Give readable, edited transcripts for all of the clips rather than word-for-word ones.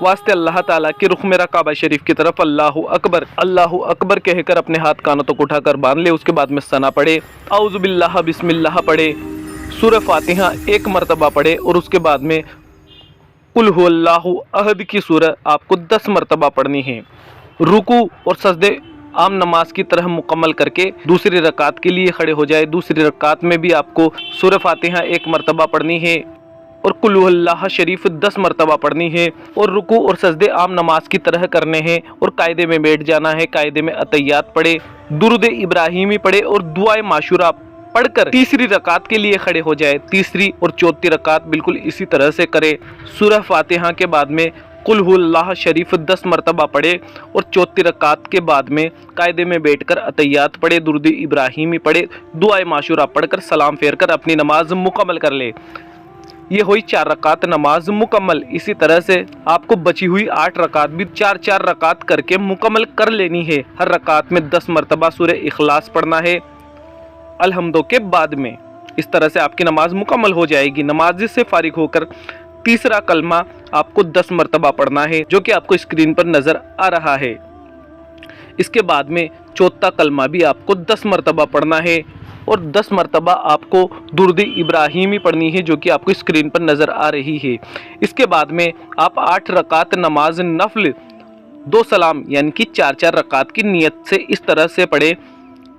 واسطے اللہ تعالیٰ کے رخ میرا کعبہ شریف کی طرف اللہ اکبر کہہ کر اپنے ہاتھ کانوں تک اٹھا کر باندھ لے۔ اس کے بعد میں ثنا پڑھے، اعوذ باللہ بسم اللہ پڑھے، سورہ فاتحہ ایک مرتبہ پڑھے، اور اس کے بعد میں قل هو اللہ احد کی سورہ آپ کو 10 مرتبہ پڑھنی ہے۔ رکوع اور سجدے عام نماز کی طرح مکمل کر کے دوسری رکعت کے لیے کھڑے ہو جائے۔ دوسری رکعت میں بھی آپ کو سورہ فاتحہ ایک مرتبہ پڑھنی ہے اور قل هو اللہ شریف 10 مرتبہ پڑھنی ہے، اور رکوع اور سجدے عام نماز کی طرح کرنے ہیں، اور قاعدے میں بیٹھ جانا ہے۔ قاعدے میں اتحیات پڑھے، درود ابراہیمی پڑھے، اور دعائے معشورہ پڑھ کر تیسری رکعت کے لیے کھڑے ہو جائے۔ تیسری اور چوتھی رکعت بالکل اسی طرح سے کرے۔ سورہ فاتحہ کے بعد میں قل هو اللہ شریف 10 مرتبہ پڑھے، اور چوتھی رکعت کے بعد میں قاعدے میں بیٹھ کر اتحیات پڑھے، درود ابراہیمی پڑھے، دعائے معشورہ پڑھ کر سلام پھیر کر اپنی نماز مکمل کر لے۔ یہ ہوئی 4 رکعت نماز مکمل۔ اسی طرح سے آپ کو بچی ہوئی 8 رکعت بھی 4 رکعت کر کے مکمل کر لینی ہے۔ ہر رکعت میں 10 مرتبہ سورہ اخلاص پڑھنا ہے الحمدو کے بعد میں۔ اس طرح سے آپ کی نماز مکمل ہو جائے گی۔ نماز سے فارغ ہو کر تیسرا کلمہ آپ کو 10 مرتبہ پڑھنا ہے، جو کہ آپ کو اسکرین پر نظر آ رہا ہے۔ اس کے بعد میں چوتھا کلمہ بھی آپ کو 10 مرتبہ پڑھنا ہے، اور 10 مرتبہ آپ کو درود ابراہیمی پڑھنی ہے، جو کہ آپ کو اسکرین پر نظر آ رہی ہے۔ اس کے بعد میں آپ 8 رکعت نماز نفل 2 سلام یعنی کہ 4 رکعت کی نیت سے اس طرح سے پڑھے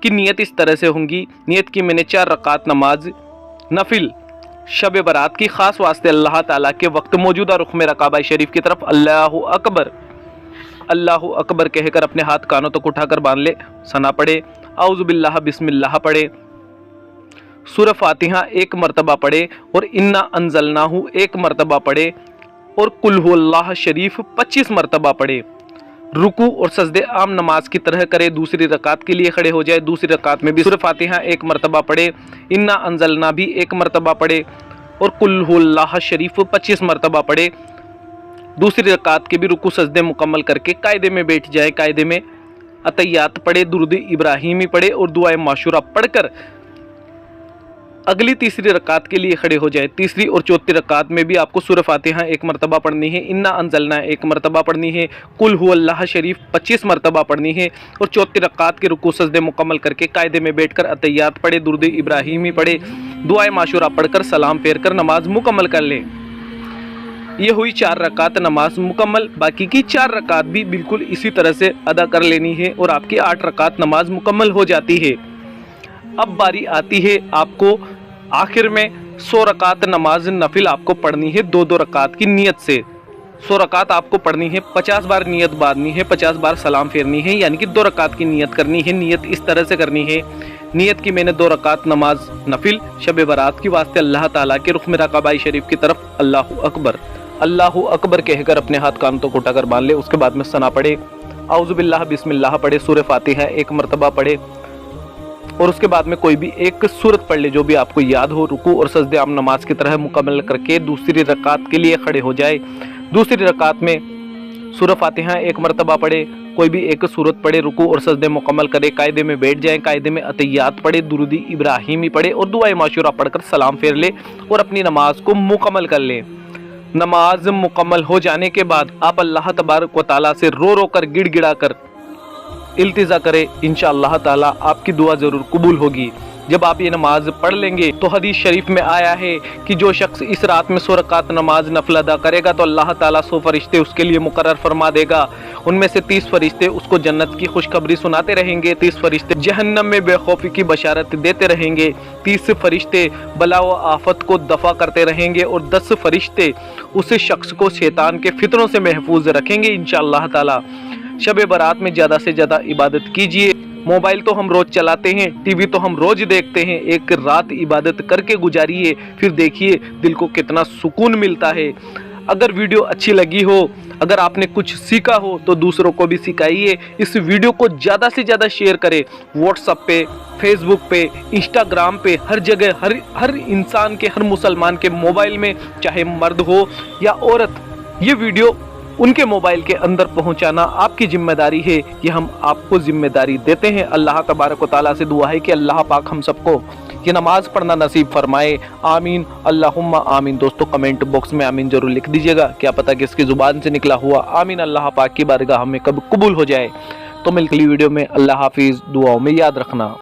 کہ نیت اس طرح سے ہوں گی۔ نیت کی میں نے 4 رکعت نماز نفل شب برات کی خاص واسطے اللہ تعالیٰ کے وقت موجودہ رخ میرا کعبہ شریف کی طرف اللہ اکبر کہہ کر اپنے ہاتھ کانوں تک اٹھا کر باندھ لے۔ ثنا پڑھے، اعوذ باللہ بسم اللہ پڑھے، سورہ فاتحہ ایک مرتبہ پڑھے، اور انا انزلناہ ایک مرتبہ پڑھے، اور قل هو اللہ شریف 25 مرتبہ پڑھے۔ رکوع اور سجدے عام نماز کی طرح کرے۔ دوسری رکعت کے لیے کھڑے ہو جائے۔ دوسری رکعت میں بھی سورہ فاتحہ ایک مرتبہ پڑھے، انا انزلنا بھی ایک مرتبہ پڑھے، اور قل هو اللہ شریف 25 مرتبہ پڑھے۔ دوسری رکعت کے بھی رکوع سجدے مکمل کر کے قاعدے میں بیٹھ جائے۔ قاعدے میں اتحیات پڑھے، درود ابراہیمی پڑھے، اور دعائے معشورہ پڑھ کر اگلی تیسری رکعت کے لیے کھڑے ہو جائے۔ تیسری اور چوتھی رکعت میں بھی آپ کو سورہ فاتحہ ایک مرتبہ پڑھنی ہے، انا انزلنا ایک مرتبہ پڑھنی ہے، قل هو اللہ شریف 25 مرتبہ پڑھنی ہے، اور چوتھی رکعت کے رکوع سجدے مکمل کر کے قاعدے میں بیٹھ کر اتحیات پڑھے، درود ابراہیمی پڑھے، دعائے معشورہ پڑھ کر سلام پھیر کر نماز مکمل کر لیں۔ یہ ہوئی 4 رکعت نماز مکمل۔ باقی کی 4 رکعت بھی بالکل اسی طرح سے ادا کر لینی ہے، اور آپ کی 8 رکعت نماز مکمل ہو جاتی ہے۔ اب باری آتی ہے آپ کو آخر میں 100 رکعت نماز نفل آپ کو پڑھنی ہے 2 رکعت کی نیت سے۔ 100 رکعت آپ کو پڑھنی ہے، 50 بار نیت باندھنی ہے، 50 بار سلام پھیرنی ہے، یعنی کہ 2 رکعت کی نیت کرنی ہے۔ نیت اس طرح سے کرنی ہے، نیت کی میں نے 2 رکعت نماز نفل شب برات کی واسطے اللہ تعالیٰ کے رخ میرا کعبہ شریف کی طرف اللہ اکبر کہہ کر اپنے ہاتھ کانوں تک اٹھا کر باندھ لے۔ اس کے بعد میں ثنا پڑھے، اعوذ باللہ بسم اللہ پڑھے، سورہ فاتحہ ایک مرتبہ پڑھے، اور اس کے بعد میں کوئی بھی ایک سورت پڑھ لے جو بھی آپ کو یاد ہو۔ رکوع اور سجدے عام نماز کی طرح مکمل کر کے دوسری رکعت کے لیے کھڑے ہو جائے۔ دوسری رکعت میں سورہ فاتحہ ایک مرتبہ پڑھے، کوئی بھی ایک سورت پڑھے، رکوع اور سجدے مکمل کرے، قاعدے میں بیٹھ جائیں، قاعدے میں اتحیات پڑھے، درود ابراہیمی پڑھے، اور دعائے معشورہ پڑھ کر سلام پھیر لے، اور اپنی نماز کو مکمل کر لیں۔ نماز مکمل ہو جانے کے بعد آپ اللہ تبارک و تعالیٰ سے رو کر گڑ گڑا کر التجا کرے، انشاءاللہ تعالیٰ آپ کی دعا ضرور قبول ہوگی۔ جب آپ یہ نماز پڑھ لیں گے تو حدیث شریف میں آیا ہے کہ جو شخص اس رات میں 100 رکعت نماز نفل ادا کرے گا تو اللہ تعالیٰ 100 فرشتے اس کے لیے مقرر فرما دے گا۔ ان میں سے 30 فرشتے اس کو جنت کی خوشخبری سناتے رہیں گے، 30 فرشتے جہنم میں بے خوفی کی بشارت دیتے رہیں گے، 30 فرشتے بلا و آفت کو دفع کرتے رہیں گے، اور 10 فرشتے اس شخص کو شیطان کے فتنوں سے محفوظ رکھیں گے انشاءاللہ تعالیٰ۔ شب برات میں زیادہ سے زیادہ عبادت کیجیے۔ موبائل تو ہم روز چلاتے ہیں، ٹی وی تو ہم روز دیکھتے ہیں، ایک رات عبادت کر کے گزاریے، پھر دیکھیے دل کو کتنا سکون ملتا ہے۔ اگر ویڈیو اچھی لگی ہو، اگر آپ نے کچھ سیکھا ہو تو دوسروں کو بھی سکھائیے۔ اس ویڈیو کو زیادہ سے زیادہ شیئر کریں، واٹس ایپ پہ، فیس بک پہ، انسٹاگرام پہ، ہر جگہ، ہر انسان کے، ہر مسلمان کے موبائل میں، چاہے مرد ہو یا عورت، یہ ویڈیو ان کے موبائل کے اندر پہنچانا آپ کی ذمہ داری ہے۔ یہ ہم آپ کو ذمہ داری دیتے ہیں۔ اللہ تبارک و تعالیٰ سے دعا ہے کہ اللہ پاک ہم سب کو یہ نماز پڑھنا نصیب فرمائے، آمین اللہم آمین۔ دوستو کمنٹ باکس میں آمین ضرور لکھ دیجیے گا، کیا پتہ کہ اس کی زبان سے نکلا ہوا آمین اللہ پاک کی بارگاہ میں کب قبول ہو جائے۔ تو ملتے ہیں اگلی ویڈیو میں، اللہ حافظ، دعاؤں میں یاد رکھنا۔